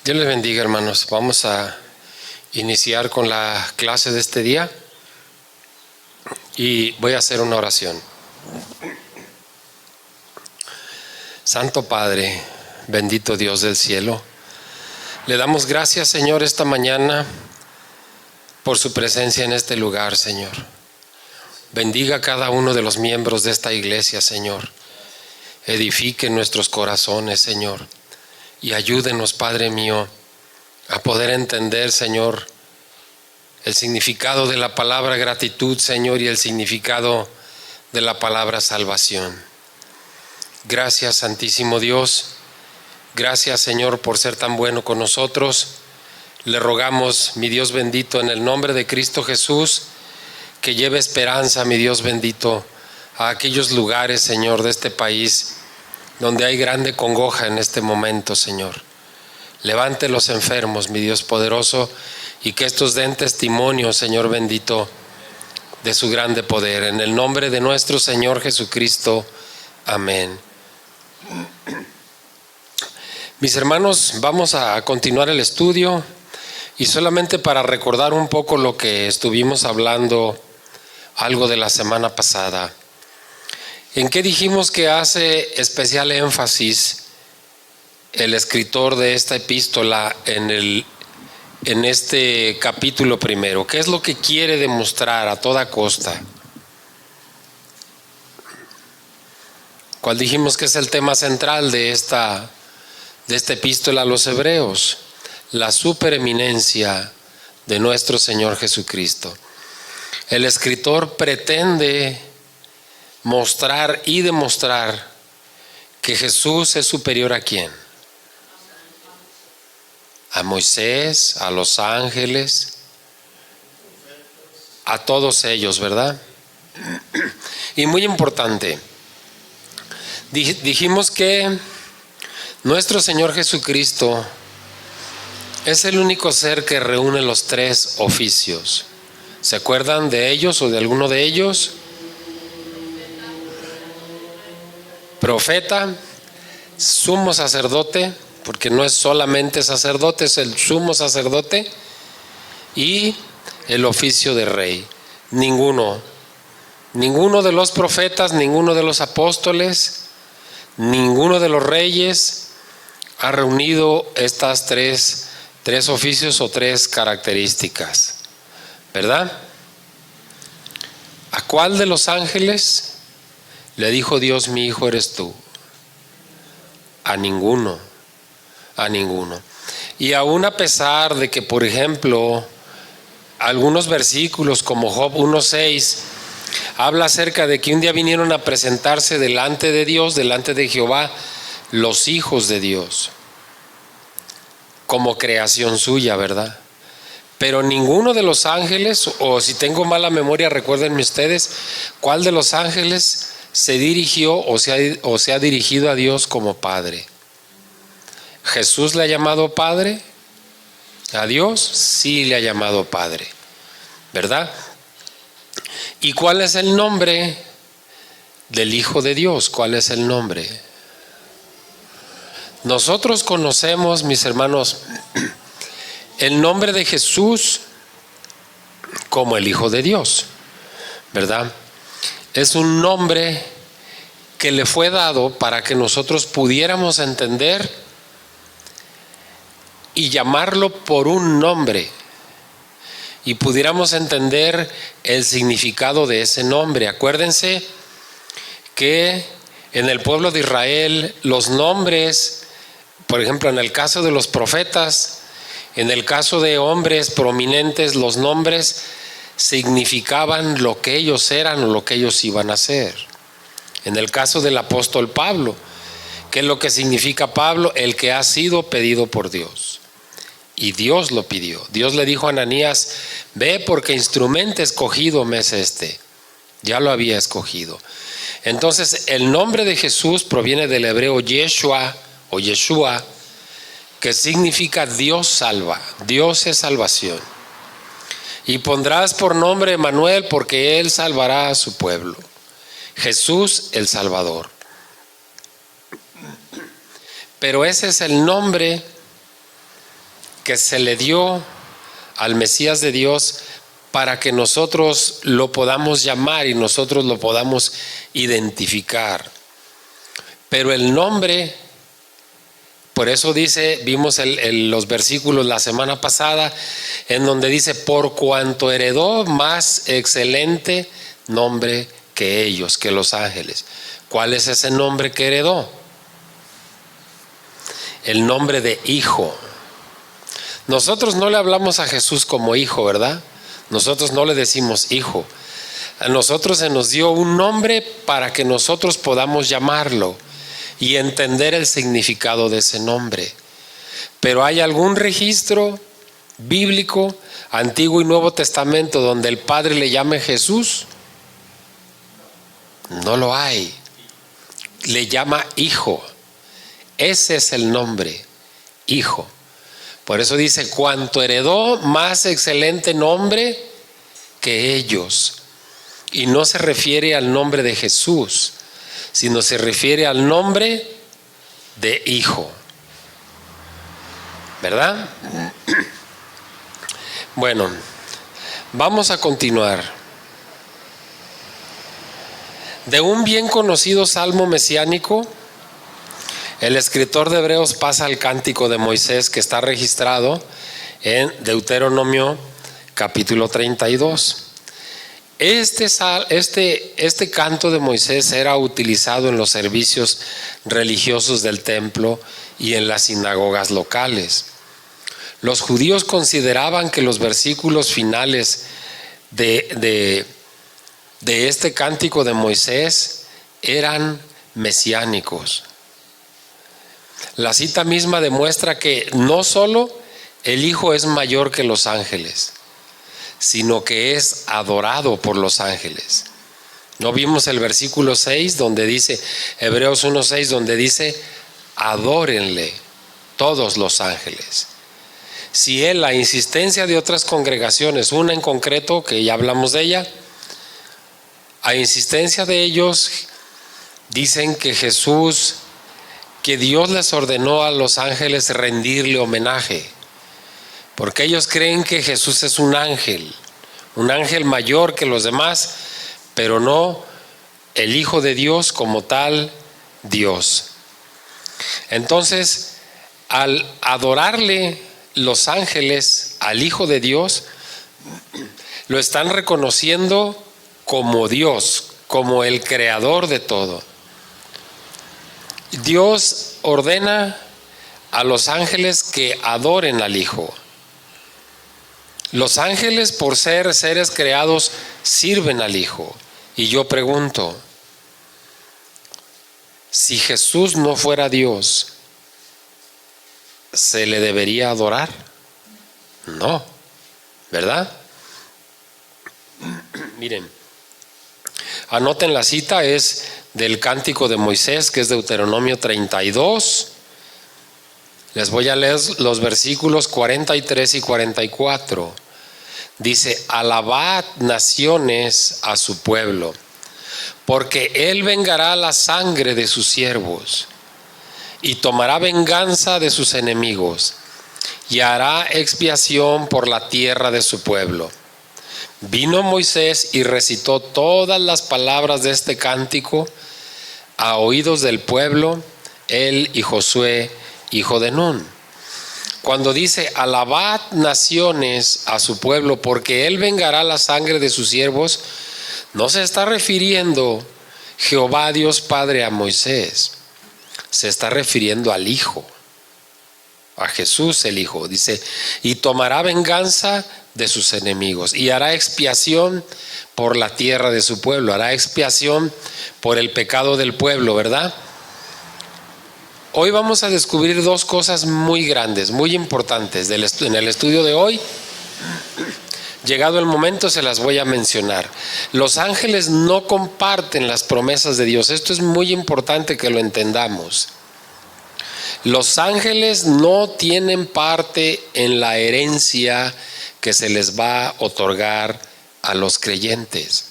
Dios les bendiga, hermanos. Vamos a iniciar con la clase de este día y voy a hacer una oración. Santo Padre, bendito Dios del cielo, le damos gracias, Señor, esta mañana por su presencia en este lugar, Señor. Bendiga a cada uno de los miembros de esta iglesia, Señor. Edifique nuestros corazones, Señor. Y ayúdenos, Padre mío, a poder entender, Señor, el significado de la palabra gratitud, Señor, y el significado de la palabra salvación. Gracias, Santísimo Dios. Gracias, Señor, por ser tan bueno con nosotros. Le rogamos, mi Dios bendito, en el nombre de Cristo Jesús, que lleve esperanza, mi Dios bendito, a aquellos lugares, Señor, de este país donde hay grande congoja en este momento, Señor. Levante los enfermos, mi Dios poderoso, y que estos den testimonio, Señor bendito, de su grande poder. En el nombre de nuestro Señor Jesucristo. Amén. Mis hermanos, vamos a continuar el estudio y solamente para recordar un poco lo que estuvimos hablando algo de la semana pasada. ¿En qué dijimos que hace especial énfasis el escritor de esta epístola en este capítulo primero? ¿Qué es lo que quiere demostrar a toda costa? ¿Cuál dijimos que es el tema central de esta epístola a los Hebreos? La supereminencia de nuestro Señor Jesucristo. El escritor pretende mostrar y demostrar que Jesús es superior ¿a quién? A Moisés, a los ángeles, a todos ellos, ¿verdad? Y muy importante, dijimos que nuestro Señor Jesucristo es el único ser que reúne los tres oficios. ¿Se acuerdan de ellos o de alguno de ellos? Profeta, sumo sacerdote, porque no es solamente sacerdote, es el sumo sacerdote, y el oficio de rey. Ninguno de los profetas, ninguno de los apóstoles, ninguno de los reyes ha reunido estas tres oficios o tres características, ¿verdad? ¿A cuál de los ángeles le dijo Dios, mi hijo eres tú? A ninguno. Y aún a pesar de que, por ejemplo, algunos versículos como Job 1:6 habla acerca de que un día vinieron a presentarse delante de Dios, delante de Jehová, los hijos de Dios, como creación suya, ¿verdad? Pero ninguno de los ángeles, o si tengo mala memoria, recuérdenme ustedes, ¿cuál de los ángeles se dirigió o se ha dirigido a Dios como Padre? ¿Jesús le ha llamado Padre? ¿A Dios? Sí le ha llamado Padre, ¿verdad? ¿Y cuál es el nombre del Hijo de Dios? ¿Cuál es el nombre? Nosotros conocemos, mis hermanos, el nombre de Jesús como el Hijo de Dios, ¿verdad? Es un nombre que le fue dado para que nosotros pudiéramos entender y llamarlo por un nombre y pudiéramos entender el significado de ese nombre. Acuérdense que en el pueblo de Israel los nombres, por ejemplo en el caso de los profetas, en el caso de hombres prominentes, los nombres significaban lo que ellos eran o lo que ellos iban a ser. En el caso del apóstol Pablo, ¿qué es lo que significa Pablo? El que ha sido pedido por Dios. Y Dios lo pidió. Dios le dijo a Ananías, ve porque instrumento escogido me es este. Ya lo había escogido. Entonces el nombre de Jesús proviene del hebreo Yeshua o Yeshua, que significa Dios salva. Dios es salvación. Y pondrás por nombre Emmanuel, porque Él salvará a su pueblo. Jesús el Salvador. Pero ese es el nombre que se le dio al Mesías de Dios para que nosotros lo podamos llamar y nosotros lo podamos identificar. Pero el nombre, por eso dice, vimos los versículos la semana pasada, en donde dice, por cuanto heredó más excelente nombre que ellos, que los ángeles. ¿Cuál es ese nombre que heredó? El nombre de hijo. Nosotros no le hablamos a Jesús como hijo, ¿verdad? Nosotros no le decimos hijo. A nosotros se nos dio un nombre para que nosotros podamos llamarlo y entender el significado de ese nombre. Pero ¿hay algún registro bíblico, Antiguo y Nuevo Testamento, donde el Padre le llame Jesús? No lo hay. Le llama hijo. Ese es el nombre, hijo. Por eso dice, cuanto heredó más excelente nombre que ellos. Y no se refiere al nombre de Jesús, sino se refiere al nombre de hijo. ¿Verdad? Bueno, vamos a continuar. De un bien conocido salmo mesiánico, el escritor de Hebreos pasa al cántico de Moisés, que está registrado en Deuteronomio capítulo 32. Este canto de Moisés era utilizado en los servicios religiosos del templo y en las sinagogas locales. Los judíos consideraban que los versículos finales de este cántico de Moisés eran mesiánicos. La cita misma demuestra que no solo el Hijo es mayor que los ángeles, sino que es adorado por los ángeles. ¿No vimos el versículo 6 donde dice, Hebreos 1:6, donde dice, adórenle todos los ángeles? Si la insistencia de otras congregaciones, una en concreto que ya hablamos de ella, a insistencia de ellos dicen que Dios les ordenó a los ángeles rendirle homenaje, porque ellos creen que Jesús es un ángel mayor que los demás, pero no el Hijo de Dios como tal, Dios. Entonces, al adorarle los ángeles al Hijo de Dios, lo están reconociendo como Dios, como el creador de todo. Dios ordena a los ángeles que adoren al Hijo. Los ángeles, por ser seres creados, sirven al Hijo. Y yo pregunto, si Jesús no fuera Dios, ¿se le debería adorar? No, ¿verdad? Miren, anoten la cita, es del cántico de Moisés, que es Deuteronomio 32. Les voy a leer los versículos 43 y 44. Dice, alabad naciones a su pueblo, porque él vengará la sangre de sus siervos y tomará venganza de sus enemigos y hará expiación por la tierra de su pueblo. Vino Moisés y recitó todas las palabras de este cántico a oídos del pueblo, él y Josué, hijo de Nun. Cuando dice, alabad naciones a su pueblo, porque él vengará la sangre de sus siervos, no se está refiriendo Jehová Dios Padre a Moisés, se está refiriendo al Hijo, a Jesús el Hijo. Dice, y tomará venganza de sus enemigos y hará expiación por la tierra de su pueblo, hará expiación por el pecado del pueblo, ¿verdad? Hoy vamos a descubrir dos cosas muy grandes, muy importantes en el estudio de hoy. Llegado el momento se las voy a mencionar. Los ángeles no comparten las promesas de Dios. Esto es muy importante que lo entendamos. Los ángeles no tienen parte en la herencia que se les va a otorgar a los creyentes.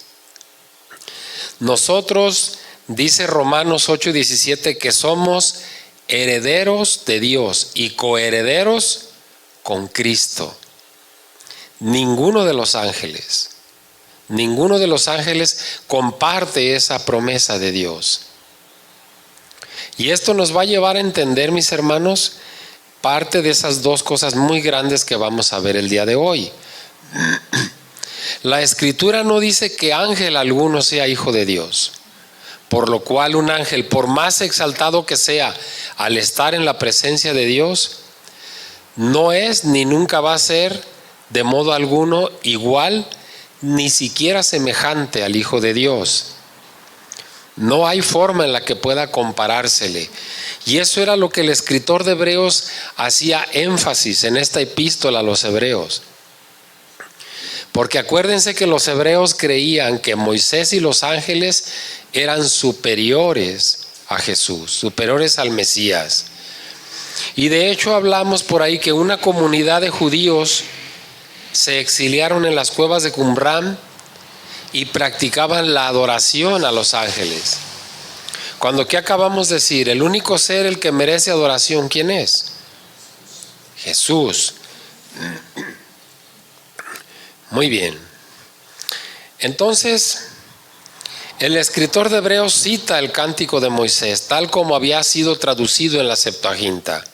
Nosotros, dice Romanos 8:17, que somos herederos de Dios y coherederos con Cristo. Ninguno de los ángeles comparte esa promesa de Dios. Y esto nos va a llevar a entender, mis hermanos, parte de esas dos cosas muy grandes que vamos a ver el día de hoy. La Escritura no dice que ángel alguno sea hijo de Dios, por lo cual un ángel, por más exaltado que sea, al estar en la presencia de Dios, no es ni nunca va a ser de modo alguno igual, ni siquiera semejante al Hijo de Dios. No hay forma en la que pueda comparársele. Y eso era lo que el escritor de Hebreos hacía énfasis en esta epístola a los hebreos. Porque acuérdense que los hebreos creían que Moisés y los ángeles eran superiores a Jesús, superiores al Mesías. Y de hecho hablamos por ahí que una comunidad de judíos se exiliaron en las cuevas de Qumran y practicaban la adoración a los ángeles. Cuando, ¿qué acabamos de decir? El único ser el que merece adoración, ¿quién es? Jesús. Muy bien. Entonces, el escritor de Hebreos cita el cántico de Moisés, tal como había sido traducido en la Septuaginta.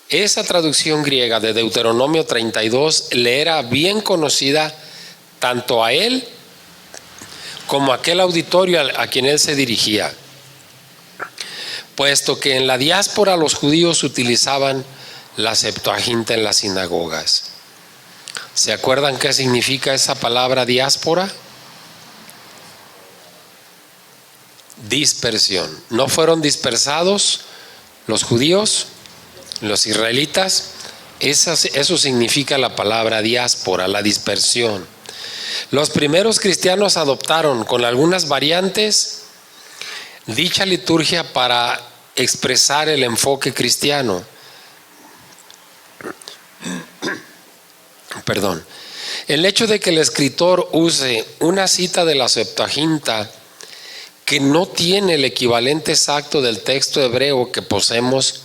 Esa traducción griega de Deuteronomio 32 le era bien conocida tanto a él como a aquel auditorio a quien él se dirigía, puesto que en la diáspora los judíos utilizaban la Septuaginta en las sinagogas. ¿Se acuerdan qué significa esa palabra diáspora? Dispersión. ¿No fueron dispersados los judíos, los israelitas? Eso significa la palabra diáspora, la dispersión. Los primeros cristianos adoptaron, con algunas variantes, dicha liturgia para expresar el enfoque cristiano. Perdón. El hecho de que el escritor use una cita de la Septuaginta que no tiene el equivalente exacto del texto hebreo que poseemos,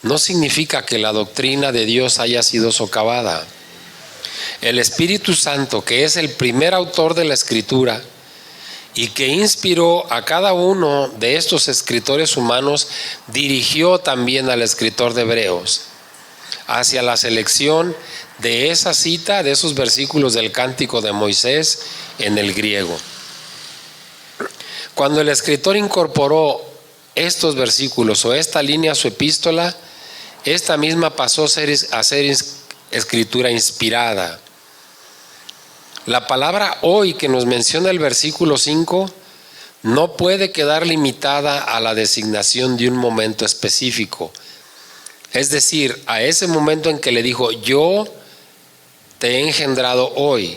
no significa que la doctrina de Dios haya sido socavada. El Espíritu Santo, que es el primer autor de la Escritura y que inspiró a cada uno de estos escritores humanos, dirigió también al escritor de Hebreos hacia la selección de esa cita, de esos versículos del cántico de Moisés en el griego. Cuando el escritor incorporó estos versículos o esta línea a su epístola, esta misma pasó a ser escritura inspirada. La palabra hoy que nos menciona el versículo 5 no puede quedar limitada a la designación de un momento específico. Es decir, a ese momento en que le dijo, yo te he engendrado hoy.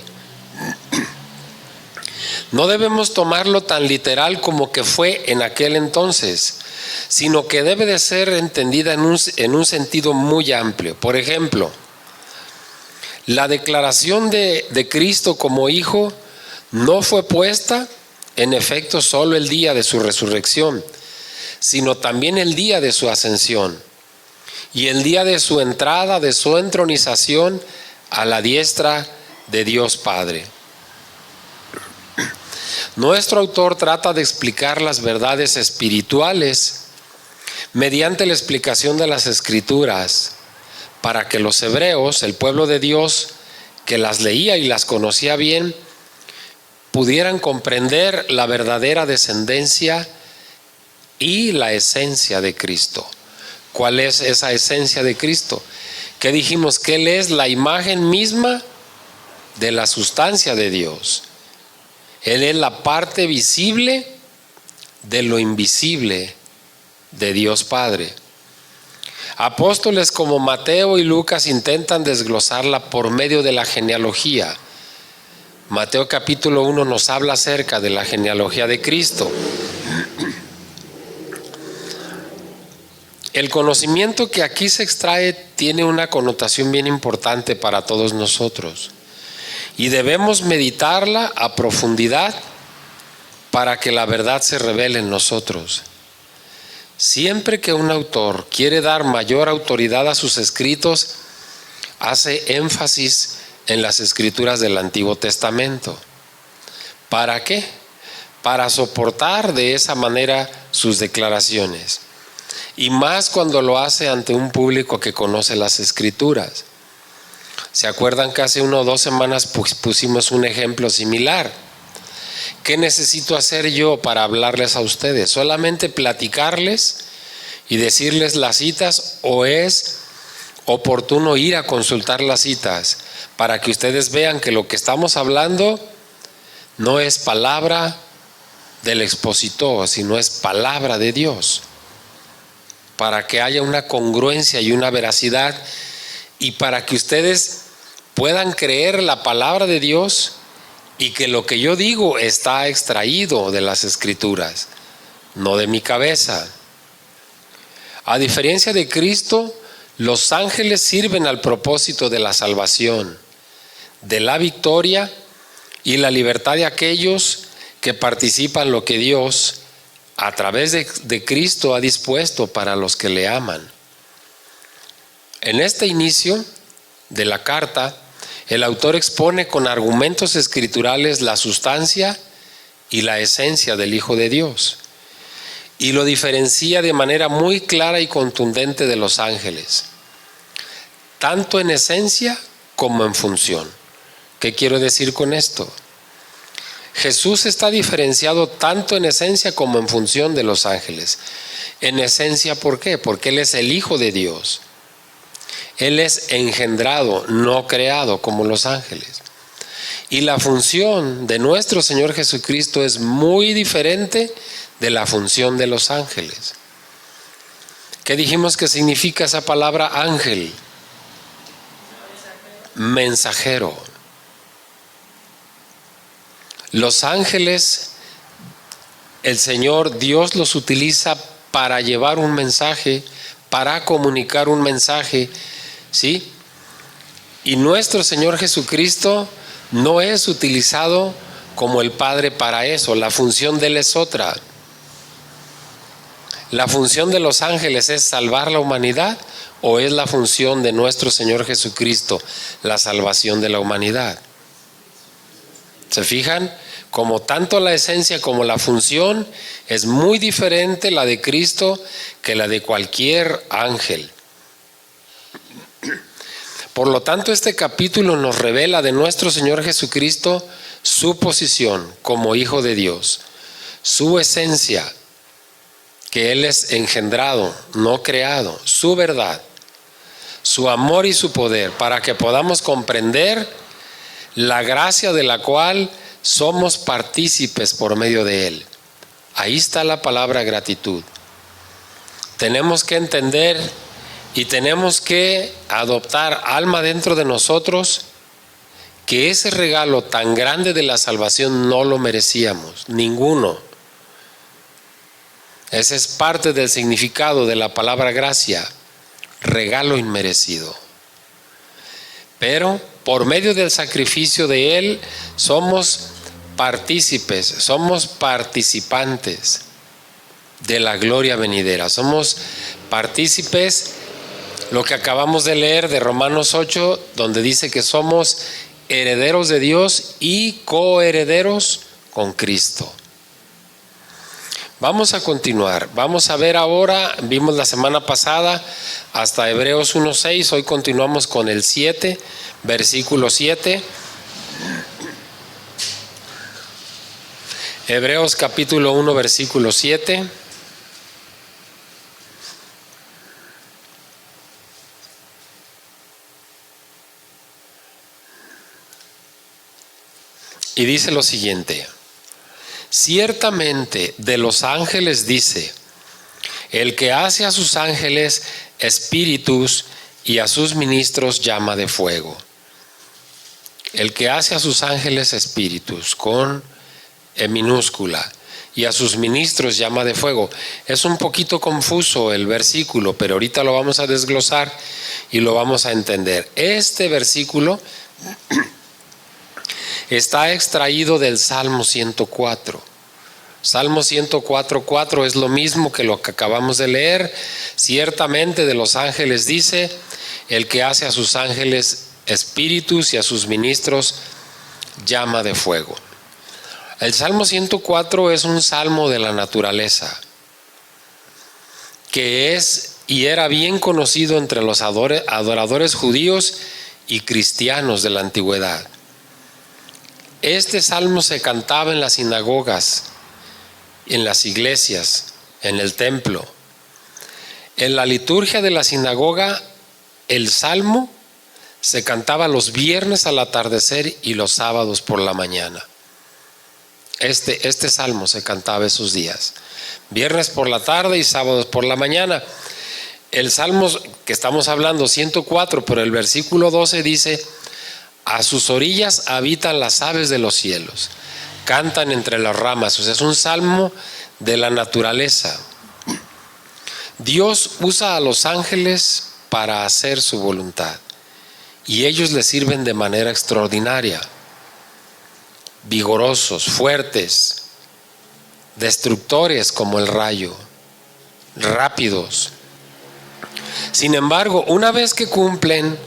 No debemos tomarlo tan literal como que fue en aquel entonces, sino que debe de ser entendida en un sentido muy amplio. Por ejemplo, la declaración de Cristo como Hijo no fue puesta en efecto solo el día de su resurrección, sino también el día de su ascensión y el día de su entrada, de su entronización a la diestra de Dios Padre. Nuestro autor trata de explicar las verdades espirituales mediante la explicación de las Escrituras, para que los hebreos, el pueblo de Dios, que las leía y las conocía bien, pudieran comprender la verdadera descendencia y la esencia de Cristo. ¿Cuál es esa esencia de Cristo? Que dijimos que Él es la imagen misma de la sustancia de Dios. Él es la parte visible de lo invisible de Dios Padre. Apóstoles como Mateo y Lucas intentan desglosarla por medio de la genealogía. Mateo capítulo 1 nos habla acerca de la genealogía de Cristo. El conocimiento que aquí se extrae tiene una connotación bien importante para todos nosotros y debemos meditarla a profundidad para que la verdad se revele en nosotros. Siempre que un autor quiere dar mayor autoridad a sus escritos, hace énfasis en las escrituras del Antiguo Testamento. ¿Para qué? Para soportar de esa manera sus declaraciones. Y más cuando lo hace ante un público que conoce las escrituras. ¿Se acuerdan que hace 1 o 2 semanas pusimos un ejemplo similar? ¿Qué necesito hacer yo para hablarles a ustedes? ¿Solamente platicarles y decirles las citas, o es oportuno ir a consultar las citas para que ustedes vean que lo que estamos hablando no es palabra del expositor, sino es palabra de Dios? Para que haya una congruencia y una veracidad, y para que ustedes puedan creer la palabra de Dios y que lo que yo digo está extraído de las escrituras, no de mi cabeza. A diferencia de Cristo, los ángeles sirven al propósito de la salvación, de la victoria y la libertad de aquellos que participan lo que Dios a través de Cristo ha dispuesto para los que le aman. En este inicio de la carta, el autor expone con argumentos escriturales la sustancia y la esencia del Hijo de Dios, y lo diferencia de manera muy clara y contundente de los ángeles, tanto en esencia como en función. ¿Qué quiero decir con esto? Jesús está diferenciado tanto en esencia como en función de los ángeles. En esencia, ¿por qué? Porque Él es el Hijo de Dios. Él es engendrado, no creado como los ángeles. Y la función de nuestro Señor Jesucristo es muy diferente de la función de los ángeles. ¿Qué dijimos que significa esa palabra ángel? Mensajero. Los ángeles, el Señor Dios los utiliza para llevar un mensaje, para comunicar un mensaje, ¿sí? Y nuestro Señor Jesucristo no es utilizado como el Padre para eso. La función de Él es otra. ¿La función de los ángeles es salvar la humanidad, o es la función de nuestro Señor Jesucristo la salvación de la humanidad? ¿Se fijan? Como tanto la esencia como la función es muy diferente la de Cristo que la de cualquier ángel. Por lo tanto, este capítulo nos revela de nuestro Señor Jesucristo su posición como Hijo de Dios, su esencia, que Él es engendrado, no creado, su verdad, su amor y su poder, para que podamos comprender la gracia de la cual somos partícipes por medio de Él. Ahí está la palabra gratitud. Tenemos que entender y tenemos que adoptar alma dentro de nosotros que ese regalo tan grande de la salvación no lo merecíamos, ninguno. Ese es parte del significado de la palabra gracia, regalo inmerecido. Pero por medio del sacrificio de Él somos partícipes, somos participantes de la gloria venidera. Somos partícipes, lo que acabamos de leer de Romanos 8, donde dice que somos herederos de Dios y coherederos con Cristo. Vamos a continuar, vamos a ver ahora, vimos la semana pasada hasta Hebreos 1:6, hoy continuamos con el 7, versículo 7. Hebreos capítulo 1, versículo 7. Y dice lo siguiente: ciertamente de los ángeles dice, el que hace a sus ángeles espíritus y a sus ministros llama de fuego. El que hace a sus ángeles espíritus con E minúscula y a sus ministros llama de fuego. Es un poquito confuso el versículo, pero ahorita lo vamos a desglosar y lo vamos a entender. Este versículo está extraído del Salmo 104. Salmo 104:4 es lo mismo que lo que acabamos de leer. Ciertamente de los ángeles dice: el que hace a sus ángeles espíritus y a sus ministros llama de fuego. El Salmo 104 es un salmo de la naturaleza, que es y era bien conocido entre los adoradores judíos y cristianos de la antigüedad. Este salmo se cantaba en las sinagogas, en las iglesias, en el templo. En la liturgia de la sinagoga, el salmo se cantaba los viernes al atardecer y los sábados por la mañana. Este salmo se cantaba esos días, viernes por la tarde y sábados por la mañana. El salmo que estamos hablando, 104, pero el versículo 12 dice: a sus orillas habitan las aves de los cielos, cantan entre las ramas. O sea, es un salmo de la naturaleza. Dios usa a los ángeles para hacer su voluntad, y ellos le sirven de manera extraordinaria. Vigorosos, fuertes, destructores como el rayo, rápidos. Sin embargo, una vez que cumplen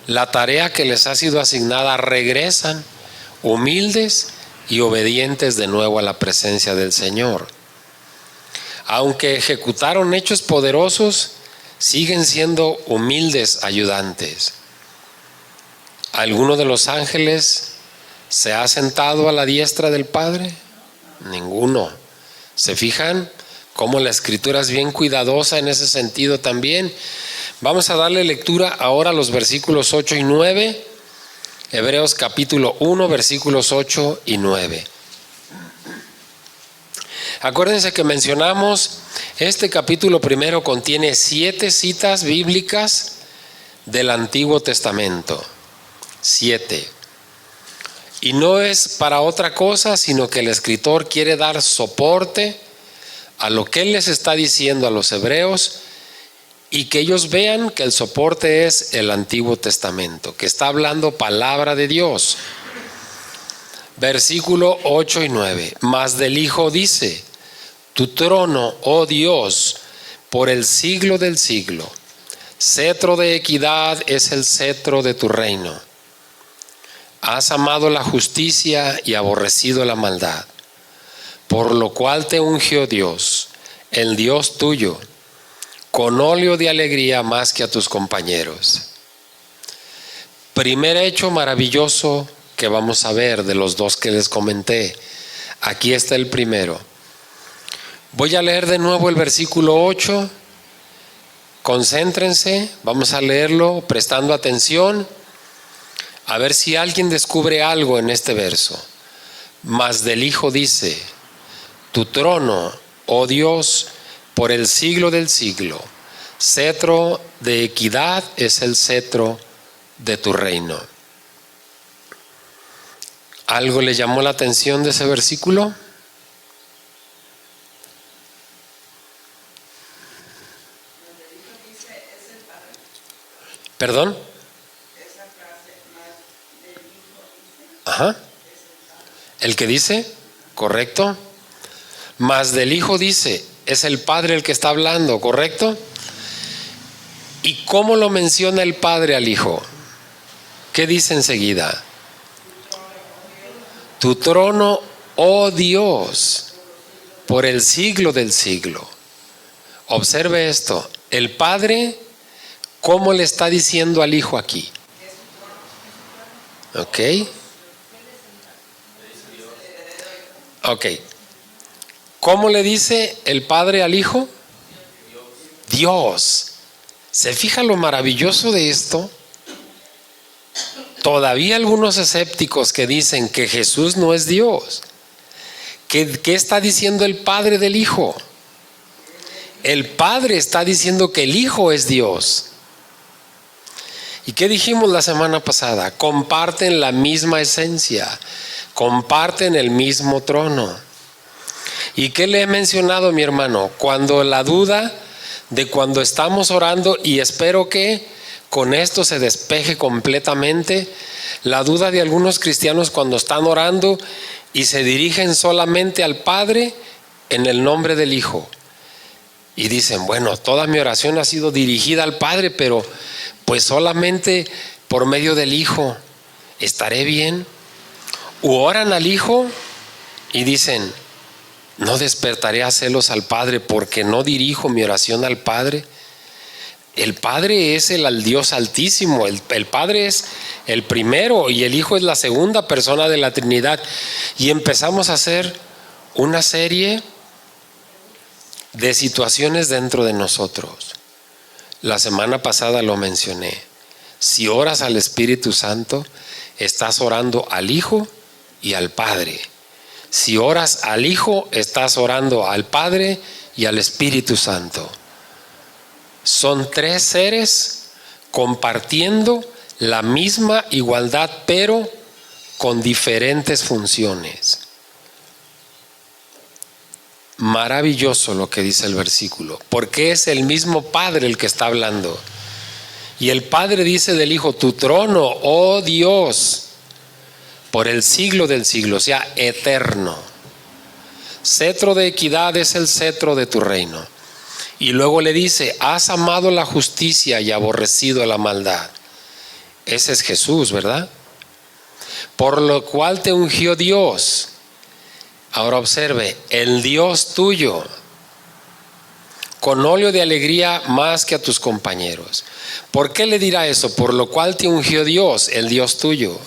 la tarea que les ha sido asignada, regresan humildes y obedientes de nuevo a la presencia del Señor. Aunque ejecutaron hechos poderosos, siguen siendo humildes ayudantes. ¿Alguno de los ángeles se ha sentado a la diestra del Padre? Ninguno. ¿Se fijan cómo la Escritura es bien cuidadosa en ese sentido también? Vamos a darle lectura ahora a los versículos 8 y 9. Hebreos capítulo 1, versículos 8 y 9. Acuérdense que mencionamos, este capítulo primero contiene 7 citas bíblicas del Antiguo Testamento. 7. Y no es para otra cosa, sino que el escritor quiere dar soporte a lo que él les está diciendo a los hebreos, y que ellos vean que el soporte es el Antiguo Testamento, que está hablando palabra de Dios. Versículo 8 y 9. Mas del Hijo dice: tu trono, oh Dios, por el siglo del siglo. Cetro de equidad es el cetro de tu reino. Has amado la justicia y aborrecido la maldad, por lo cual te ungió Dios, el Dios tuyo, con óleo de alegría más que a tus compañeros. Primer hecho maravilloso que vamos a ver de los 2 que les comenté. Aquí está el primero. Voy a leer de nuevo el versículo 8. Concéntrense, vamos a leerlo prestando atención, a ver si alguien descubre algo en este verso. Mas del Hijo dice: tu trono, oh Dios, por el siglo del siglo. Cetro de equidad es el cetro de tu reino. ¿Algo le llamó la atención de ese versículo? ¿Perdón? Ajá. ¿El que dice? Correcto. Mas del Hijo dice, es el Padre el que está hablando, ¿correcto? ¿Y cómo lo menciona el Padre al Hijo? ¿Qué dice enseguida? Tu trono, oh Dios, por el siglo del siglo. Observe esto, el Padre, ¿cómo le está diciendo al Hijo aquí? ¿Ok? Ok. ¿Cómo le dice el Padre al Hijo? Dios. ¿Se fija lo maravilloso de esto? Todavía algunos escépticos que dicen que Jesús no es Dios. ¿Qué está diciendo el Padre del Hijo? El Padre está diciendo que el Hijo es Dios. ¿Y qué dijimos la semana pasada? Comparten la misma esencia, comparten el mismo trono. ¿Y qué le he mencionado, mi hermano? Cuando la duda de cuando estamos orando, y espero que con esto se despeje completamente, la duda de algunos cristianos cuando están orando y se dirigen solamente al Padre en el nombre del Hijo. Y dicen, bueno, toda mi oración ha sido dirigida al Padre, pero pues solamente por medio del Hijo, ¿estaré bien? U oran al Hijo y dicen, no despertaré a celos al Padre porque no dirijo mi oración al Padre. El Padre es el Dios Altísimo, el Padre es el primero y el Hijo es la segunda persona de la Trinidad. Y empezamos a hacer una serie de situaciones dentro de nosotros. La semana pasada lo mencioné. Si oras al Espíritu Santo, estás orando al Hijo y al Padre. Si oras al Hijo, estás orando al Padre y al Espíritu Santo. Son tres seres compartiendo la misma igualdad, pero con diferentes funciones. Maravilloso lo que dice el versículo, porque es el mismo Padre el que está hablando. Y el Padre dice del Hijo, tu trono, oh Dios, por el siglo del siglo, o sea, eterno. Cetro de equidad es el cetro de tu reino. Y luego le dice, has amado la justicia y aborrecido la maldad. Ese es Jesús, ¿verdad? Por lo cual te ungió Dios. Ahora observe, el Dios tuyo, con óleo de alegría más que a tus compañeros. ¿Por qué le dirá eso? Por lo cual te ungió Dios, el Dios tuyo.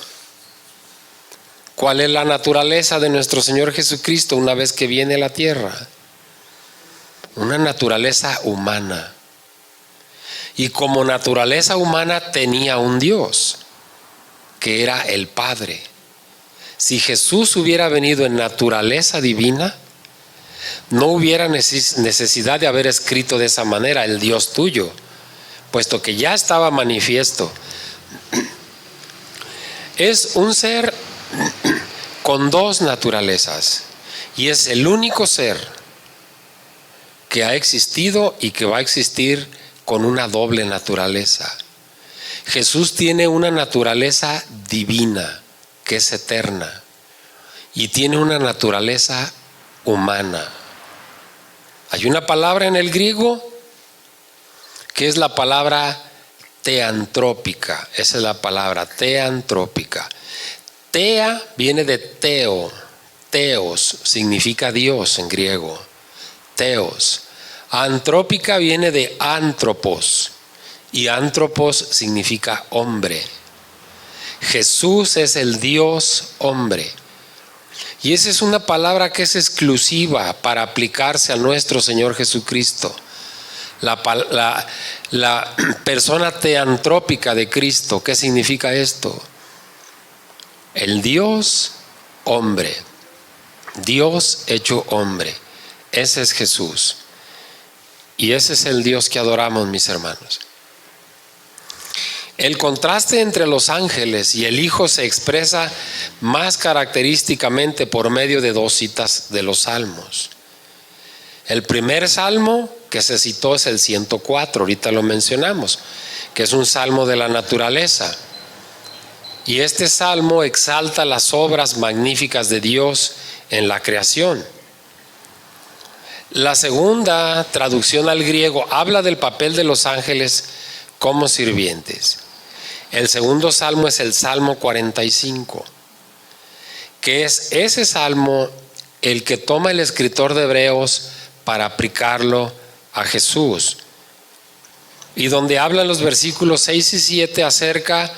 ¿Cuál es la naturaleza de nuestro Señor Jesucristo una vez que viene a la tierra? Una naturaleza humana. Y como naturaleza humana tenía un Dios, que era el Padre. Si Jesús hubiera venido en naturaleza divina, no hubiera necesidad de haber escrito de esa manera, el Dios tuyo, puesto que ya estaba manifiesto. Es un ser con dos naturalezas y es el único ser que ha existido y que va a existir con una doble naturaleza. Jesús tiene una naturaleza divina que es eterna y tiene una naturaleza humana. Hay una palabra en el griego que es la palabra teantrópica. Esa es la palabra teantrópica. Tea viene de teo. Teos significa Dios en griego. Teos. Antrópica viene de antropos y antropos significa hombre. Jesús es el Dios hombre. Y esa es una palabra que es exclusiva para aplicarse a nuestro Señor Jesucristo. La persona teantrópica de Cristo. ¿Qué significa esto? El Dios hombre. Dios hecho hombre. Ese es Jesús. Y ese es el Dios que adoramos, mis hermanos. El contraste entre los ángeles y el Hijo se expresa más característicamente por medio de dos citas de los salmos. El primer salmo que se citó es el 104, ahorita lo mencionamos, que es un salmo de la naturaleza. Y este salmo exalta las obras magníficas de Dios en la creación. La segunda traducción al griego habla del papel de los ángeles como sirvientes. El segundo salmo es el Salmo 45, que es ese salmo el que toma el escritor de Hebreos para aplicarlo a Jesús. Y donde hablan los versículos 6 y 7 acerca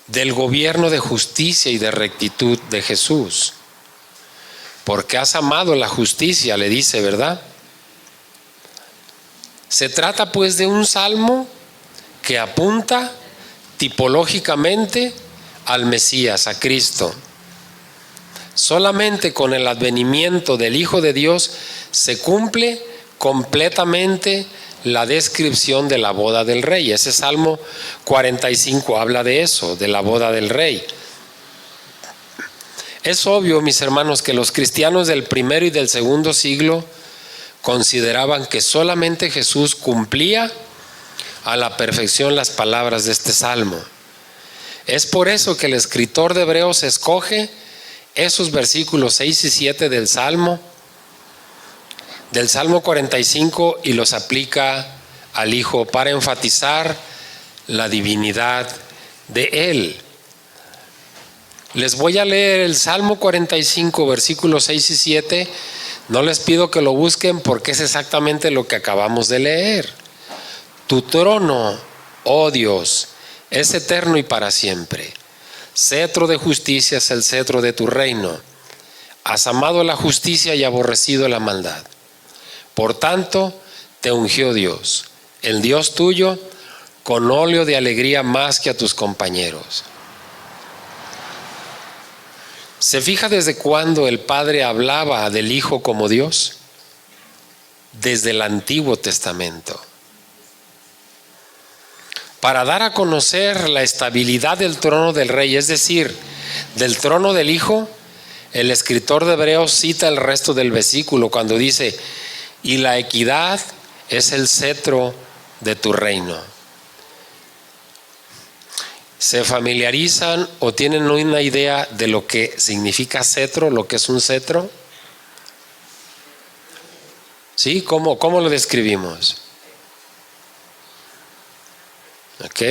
del gobierno de justicia y de rectitud de Jesús. Porque has amado la justicia, le dice, ¿verdad? Se trata pues de un salmo que apunta tipológicamente al Mesías, a Cristo. Solamente con el advenimiento del Hijo de Dios se cumple completamente la descripción de la boda del rey. Ese Salmo 45 habla de eso, de la boda del rey. Es obvio, mis hermanos, que los cristianos del primero y del segundo siglo consideraban que solamente Jesús cumplía a la perfección las palabras de este salmo. Es por eso que el escritor de Hebreos escoge esos versículos 6 y 7 del salmo del Salmo 45 y los aplica al Hijo para enfatizar la divinidad de Él. Les voy a leer el Salmo 45, versículos 6 y 7. No les pido que lo busquen porque es exactamente lo que acabamos de leer. Tu trono, oh Dios, es eterno y para siempre. Cetro de justicia es el cetro de tu reino. Has amado la justicia y aborrecido la maldad. Por tanto, te ungió Dios, el Dios tuyo, con óleo de alegría más que a tus compañeros. ¿Se fija desde cuándo el Padre hablaba del Hijo como Dios? Desde el Antiguo Testamento. Para dar a conocer la estabilidad del trono del Rey, es decir, del trono del Hijo, el escritor de Hebreos cita el resto del versículo cuando dice: y la equidad es el cetro de tu reino. ¿Se familiarizan o tienen una idea de lo que significa cetro, lo que es un cetro? ¿Sí? ¿Cómo lo describimos? ¿Ok?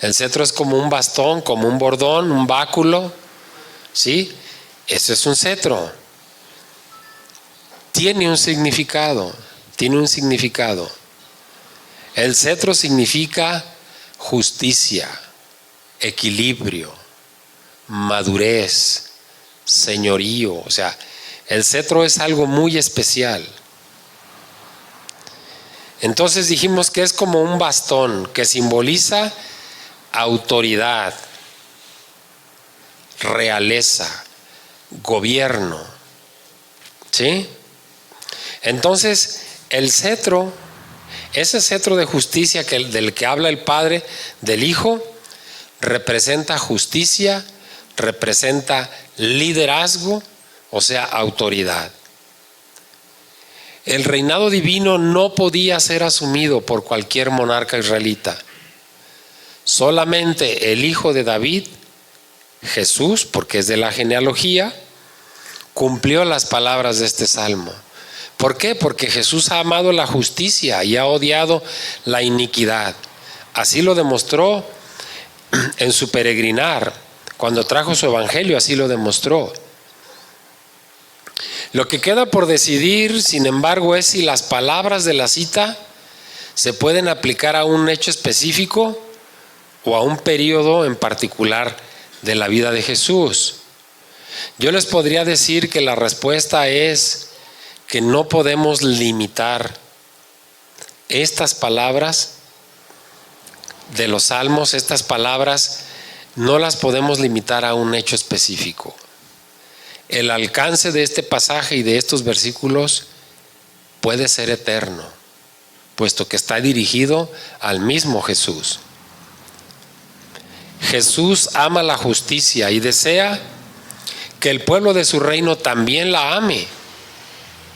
El cetro es como un bastón, como un bordón, un báculo. ¿Sí? Eso es un cetro. Tiene un significado. El cetro significa justicia, equilibrio, madurez, señorío. O sea, el cetro es algo muy especial. Entonces dijimos que es como un bastón que simboliza autoridad, realeza, gobierno. ¿Sí? Entonces, el cetro, ese cetro de justicia del que habla el Padre, del Hijo, representa justicia, representa liderazgo, o sea, autoridad. El reinado divino no podía ser asumido por cualquier monarca israelita. Solamente el hijo de David, Jesús, porque es de la genealogía, cumplió las palabras de este salmo. ¿Por qué? Porque Jesús ha amado la justicia y ha odiado la iniquidad. Así lo demostró en su peregrinar, cuando trajo su evangelio, así lo demostró. Lo que queda por decidir, sin embargo, es si las palabras de la cita se pueden aplicar a un hecho específico o a un periodo en particular de la vida de Jesús. Yo les podría decir que la respuesta es que no podemos limitar estas palabras de los salmos, estas palabras no las podemos limitar a un hecho específico. El alcance de este pasaje y de estos versículos puede ser eterno, puesto que está dirigido al mismo Jesús. Jesús ama la justicia y desea que el pueblo de su reino también la ame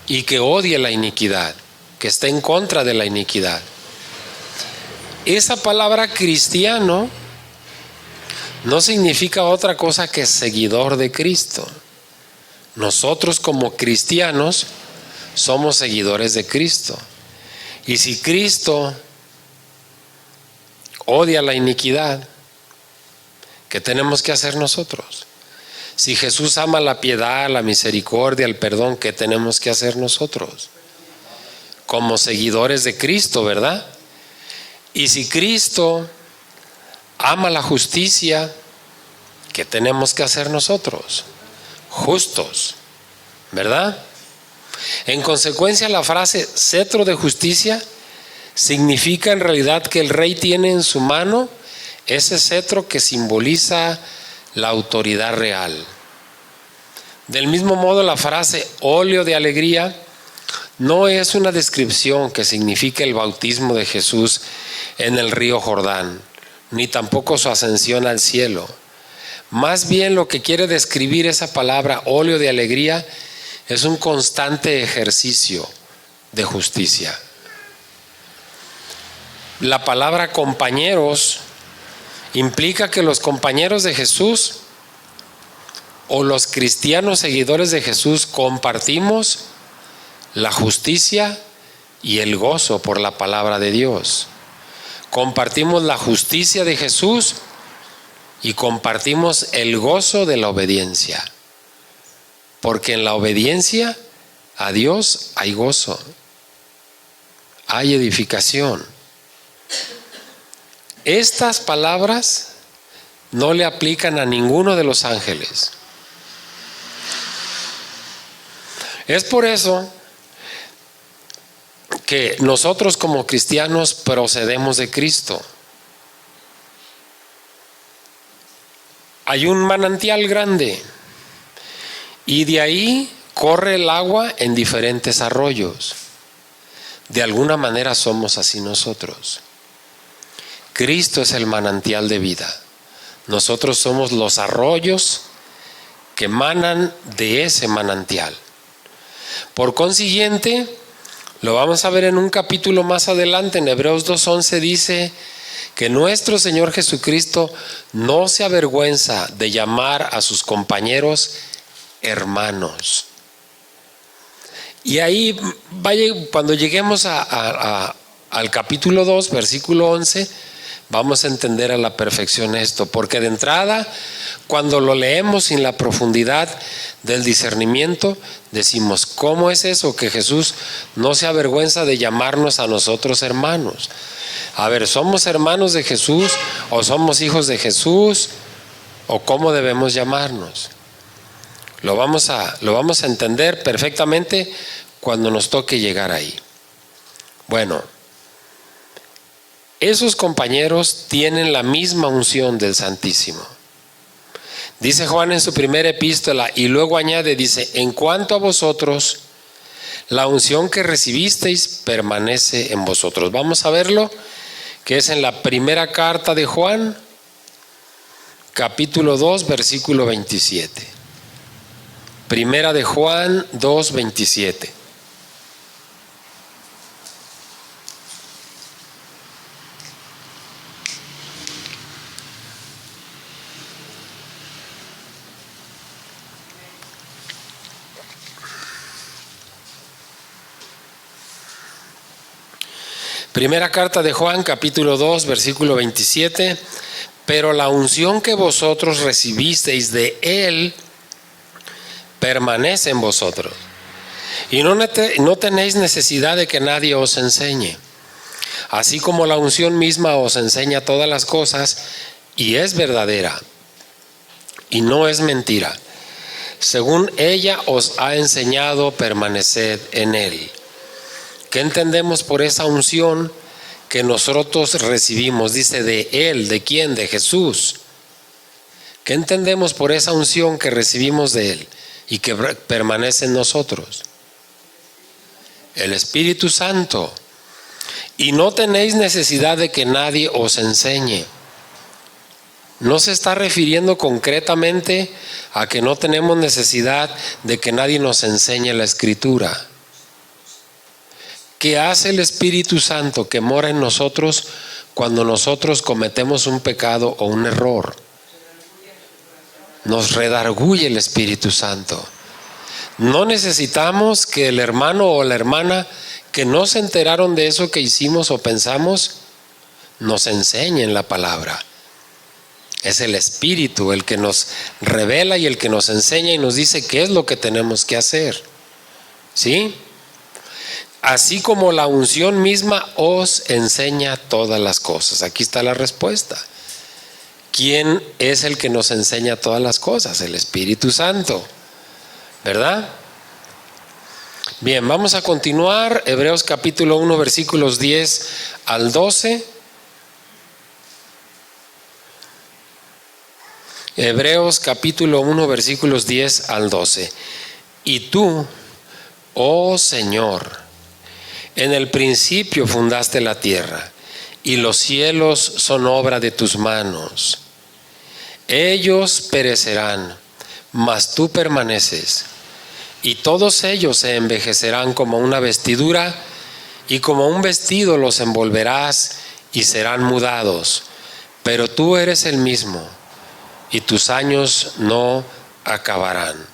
y que odie la iniquidad, que esté en contra de la iniquidad. Esa palabra cristiano no significa otra cosa que seguidor de Cristo. Nosotros como cristianos somos seguidores de Cristo. Y si Cristo odia la iniquidad, ¿qué tenemos que hacer nosotros? Si Jesús ama la piedad, la misericordia, el perdón, ¿qué tenemos que hacer nosotros? Como seguidores de Cristo, ¿verdad? Y si Cristo ama la justicia, ¿qué tenemos que hacer nosotros? Justos, ¿verdad? En consecuencia, la frase cetro de justicia significa en realidad que el rey tiene en su mano ese cetro que simboliza la autoridad real. Del mismo modo, la frase óleo de alegría no es una descripción que signifique el bautismo de Jesús en el río Jordán, ni tampoco su ascensión al cielo. Más bien lo que quiere describir esa palabra óleo de alegría es un constante ejercicio de justicia. La palabra compañeros implica que los compañeros de Jesús o los cristianos seguidores de Jesús compartimos la justicia y el gozo por la palabra de Dios. Compartimos la justicia de Jesús y compartimos el gozo de la obediencia. Porque en la obediencia a Dios hay gozo, hay edificación. Estas palabras no le aplican a ninguno de los ángeles. Es por eso que nosotros como cristianos procedemos de Cristo. Hay un manantial grande y de ahí corre el agua en diferentes arroyos. De alguna manera somos así nosotros. Cristo es el manantial de vida. Nosotros somos los arroyos que emanan de ese manantial. Por consiguiente, lo vamos a ver en un capítulo más adelante, en Hebreos 2:11 dice que nuestro Señor Jesucristo no se avergüenza de llamar a sus compañeros hermanos. Y ahí, cuando lleguemos al capítulo 2, versículo 11, vamos a entender a la perfección esto, porque de entrada, cuando lo leemos sin la profundidad del discernimiento, decimos, ¿cómo es eso que Jesús no se avergüenza de llamarnos a nosotros hermanos? A ver, ¿somos hermanos de Jesús o somos hijos de Jesús? ¿O cómo debemos llamarnos? Lo vamos a entender perfectamente cuando nos toque llegar ahí. Bueno, esos compañeros tienen la misma unción del Santísimo. Dice Juan en su primera epístola y luego añade, dice, en cuanto a vosotros, la unción que recibisteis permanece en vosotros. Vamos a verlo, que es en la primera carta de Juan, capítulo 2, versículo 27. Primera de Juan 2, 27. Primera carta de Juan, capítulo 2, versículo 27. Pero la unción que vosotros recibisteis de Él permanece en vosotros. Y no tenéis necesidad de que nadie os enseñe. Así como la unción misma os enseña todas las cosas y es verdadera y no es mentira. Según ella os ha enseñado, permaneced en Él. ¿Qué entendemos por esa unción que nosotros recibimos? Dice de Él, ¿de quién? De Jesús. ¿Qué entendemos por esa unción que recibimos de Él y que permanece en nosotros? El Espíritu Santo. Y no tenéis necesidad de que nadie os enseñe. No se está refiriendo concretamente a que no tenemos necesidad de que nadie nos enseñe la Escritura. ¿Qué hace el Espíritu Santo que mora en nosotros cuando nosotros cometemos un pecado o un error? Nos redarguye el Espíritu Santo. No necesitamos que el hermano o la hermana que no se enteraron de eso que hicimos o pensamos nos enseñen la palabra. Es el Espíritu el que nos revela y el que nos enseña y nos dice qué es lo que tenemos que hacer. ¿Sí? Así como la unción misma os enseña todas las cosas. Aquí está la respuesta. ¿Quién es el que nos enseña todas las cosas? El Espíritu Santo, ¿verdad? Bien, vamos a continuar. Hebreos capítulo 1, versículos 10 al 12. Hebreos capítulo 1, versículos 10 al 12. Y tú, oh Señor, en el principio fundaste la tierra, y los cielos son obra de tus manos. Ellos perecerán, mas tú permaneces, y todos ellos se envejecerán como una vestidura, y como un vestido los envolverás, y serán mudados. Pero tú eres el mismo, y tus años no acabarán.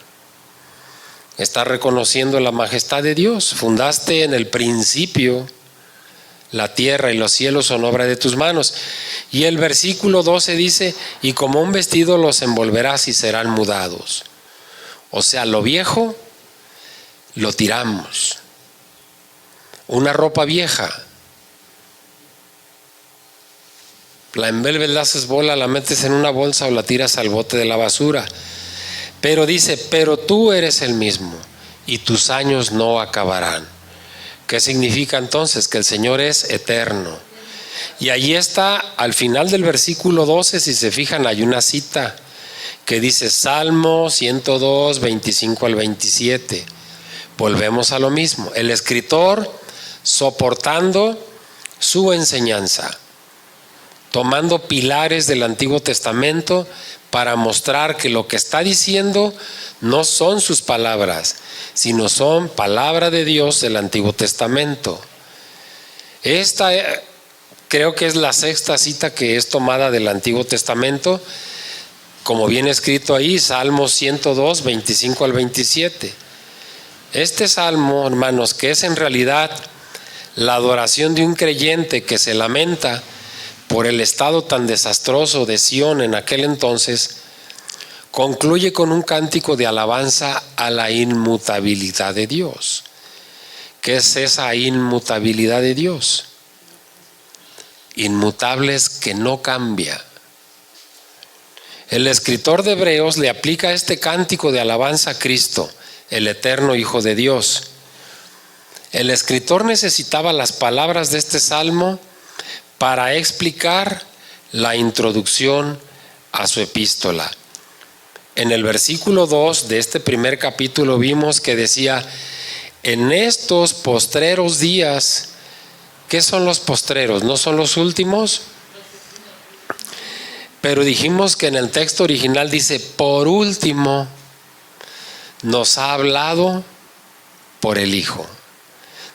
Está reconociendo la majestad de Dios. Fundaste en el principio la tierra y los cielos son obra de tus manos. Y el versículo 12 dice, y como un vestido los envolverás y serán mudados. O sea, lo viejo lo tiramos. Una ropa vieja, la envuelves, la haces bola, la metes en una bolsa o la tiras al bote de la basura. Pero dice, pero tú eres el mismo y tus años no acabarán. ¿Qué significa entonces? Que el Señor es eterno. Y allí está, al final del versículo 12, si se fijan, hay una cita que dice Salmo 102, 25 al 27. Volvemos a lo mismo. El escritor soportando su enseñanza, tomando pilares del Antiguo Testamento para mostrar que lo que está diciendo no son sus palabras, sino son palabra de Dios del Antiguo Testamento. Esta creo que es la sexta cita que es tomada del Antiguo Testamento, como viene escrito ahí, Salmo 102, 25 al 27. Este salmo, hermanos, que es en realidad la adoración de un creyente que se lamenta por el estado tan desastroso de Sión en aquel entonces, concluye con un cántico de alabanza a la inmutabilidad de Dios. ¿Qué es esa inmutabilidad de Dios? Inmutables que no cambia. El escritor de Hebreos le aplica este cántico de alabanza a Cristo, el eterno Hijo de Dios. El escritor necesitaba las palabras de este salmo para explicar la introducción a su epístola. En el versículo 2 de este primer capítulo vimos que decía, en estos postreros días. ¿Qué son los postreros? ¿No son los últimos? Pero dijimos que en el texto original dice, por último, nos ha hablado por el Hijo.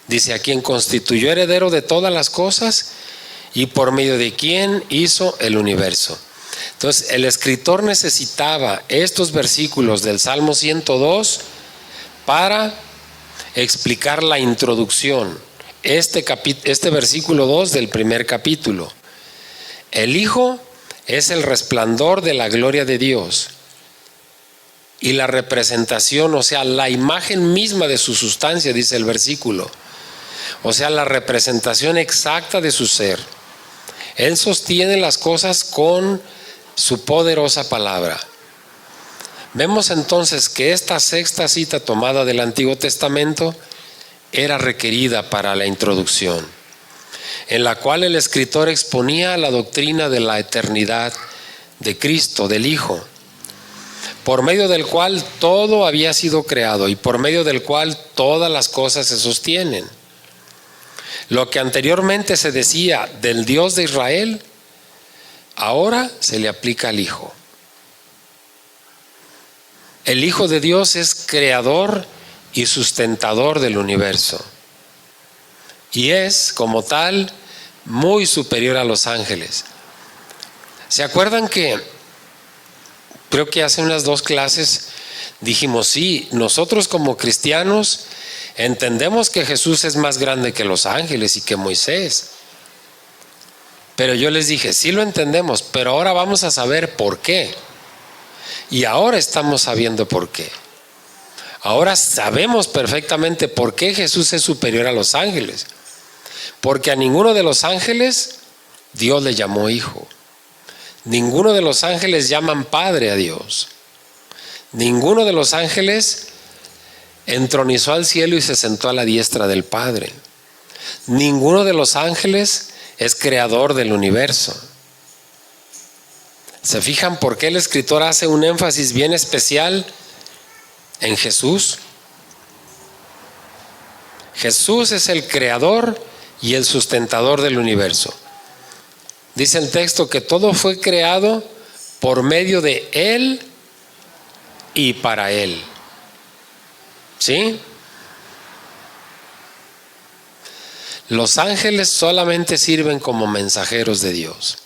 Dice, a quien constituyó heredero de todas las cosas y por medio de quien hizo el universo. Entonces, el escritor necesitaba estos versículos del Salmo 102 para explicar la introducción. Este versículo 2 del primer capítulo. El Hijo es el resplandor de la gloria de Dios y la representación, o sea, la imagen misma de su sustancia, dice el versículo. O sea, la representación exacta de su ser. Él sostiene las cosas con su poderosa palabra. Vemos entonces que esta sexta cita tomada del Antiguo Testamento era requerida para la introducción, en la cual el escritor exponía la doctrina de la eternidad de Cristo, del Hijo, por medio del cual todo había sido creado y por medio del cual todas las cosas se sostienen. Lo que anteriormente se decía del Dios de Israel, ahora se le aplica al Hijo. El Hijo de Dios es creador y sustentador del universo. Y es, como tal, muy superior a los ángeles. ¿Se acuerdan que creo que hace unas 2 clases dijimos, sí, nosotros como cristianos entendemos que Jesús es más grande que los ángeles y que Moisés? Pero yo les dije, sí lo entendemos, pero ahora vamos a saber por qué. Y ahora estamos sabiendo por qué. Ahora sabemos perfectamente por qué Jesús es superior a los ángeles. Porque a ninguno de los ángeles Dios le llamó hijo. Ninguno de los ángeles llaman padre a Dios. Ninguno de los ángeles entronizó al cielo y se sentó a la diestra del Padre. Ninguno de los ángeles es creador del universo. ¿Se fijan por qué el escritor hace un énfasis bien especial en Jesús? Jesús es el creador y el sustentador del universo. Dice el texto que todo fue creado por medio de Él y para Él. ¿Sí? Los ángeles solamente sirven como mensajeros de Dios.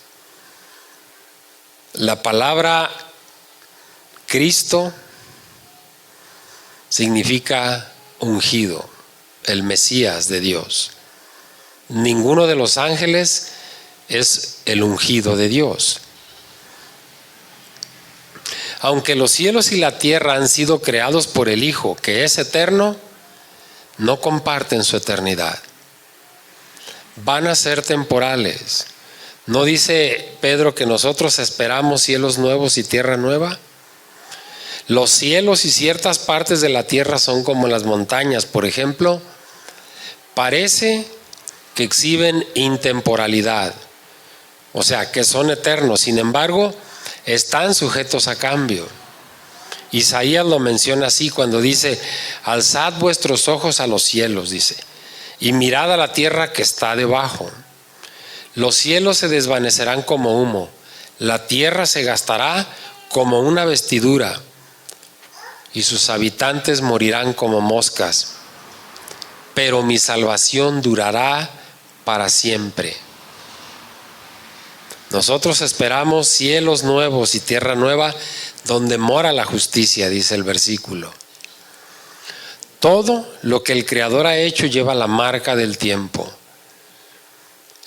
La palabra Cristo significa ungido, el Mesías de Dios. Ninguno de los ángeles es el ungido de Dios. Aunque los cielos y la tierra han sido creados por el Hijo, que es eterno, no comparten su eternidad. Van a ser temporales. ¿No dice Pedro que nosotros esperamos cielos nuevos y tierra nueva? Los cielos y ciertas partes de la tierra son como las montañas, por ejemplo, parece que exhiben intemporalidad, o sea, que son eternos. Sin embargo, están sujetos a cambio. Isaías lo menciona así cuando dice: alzad vuestros ojos a los cielos, dice, y mirad a la tierra que está debajo. Los cielos se desvanecerán como humo, la tierra se gastará como una vestidura, y sus habitantes morirán como moscas. Pero mi salvación durará para siempre. Nosotros esperamos cielos nuevos y tierra nueva donde mora la justicia, dice el versículo. Todo lo que el Creador ha hecho lleva la marca del tiempo.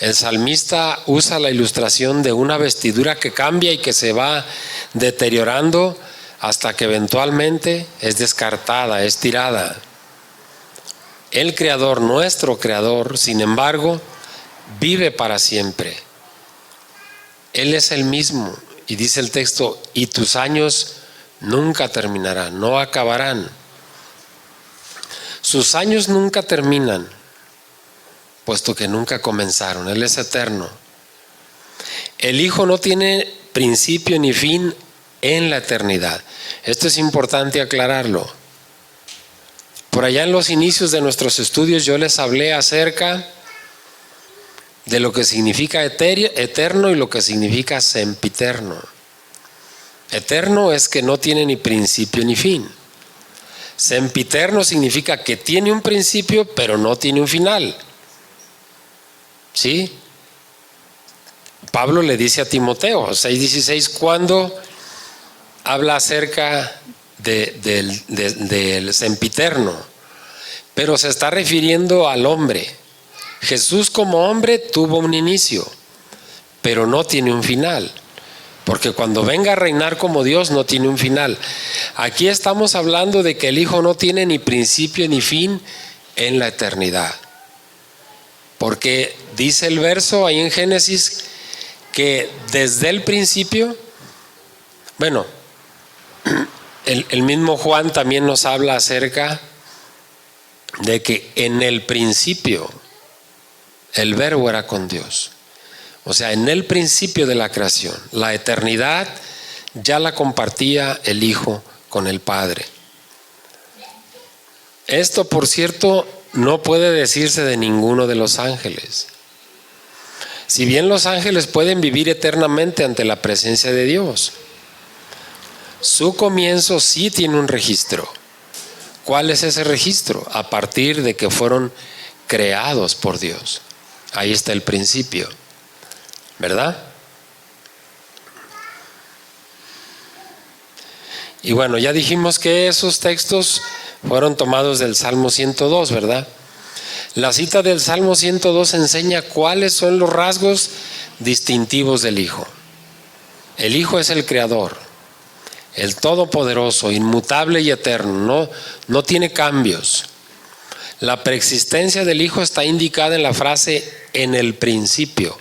El salmista usa la ilustración de una vestidura que cambia y que se va deteriorando hasta que eventualmente es descartada, es tirada. El Creador, nuestro Creador, sin embargo, vive para siempre. Él es el mismo, y dice el texto: y tus años nunca terminarán, no acabarán. Sus años nunca terminan, puesto que nunca comenzaron. Él es eterno. El Hijo no tiene principio ni fin en la eternidad. Esto es importante aclararlo. Por allá en los inicios de nuestros estudios yo les hablé acerca de lo que significa eterno y lo que significa sempiterno. Eterno es que no tiene ni principio ni fin. Sempiterno significa que tiene un principio pero no tiene un final. ¿Sí? Pablo le dice a Timoteo 6:16 cuando habla acerca del sempiterno, pero se está refiriendo al hombre. Jesús como hombre tuvo un inicio, pero no tiene un final, porque cuando venga a reinar como Dios no tiene un final. Aquí estamos hablando de que el Hijo no tiene ni principio ni fin en la eternidad, porque dice el verso ahí en Génesis que desde el principio, bueno, el mismo Juan también nos habla acerca de que en el principio el verbo era con Dios. O sea, en el principio de la creación, la eternidad ya la compartía el Hijo con el Padre. Esto, por cierto, no puede decirse de ninguno de los ángeles. Si bien los ángeles pueden vivir eternamente ante la presencia de Dios, su comienzo sí tiene un registro. ¿Cuál es ese registro? A partir de que fueron creados por Dios. Ahí está el principio, ¿verdad? Y bueno, ya dijimos que esos textos fueron tomados del Salmo 102, ¿verdad? La cita del Salmo 102 enseña cuáles son los rasgos distintivos del Hijo. El Hijo es el Creador, el Todopoderoso, inmutable y eterno, no tiene cambios. La preexistencia del Hijo está indicada en la frase en el principio.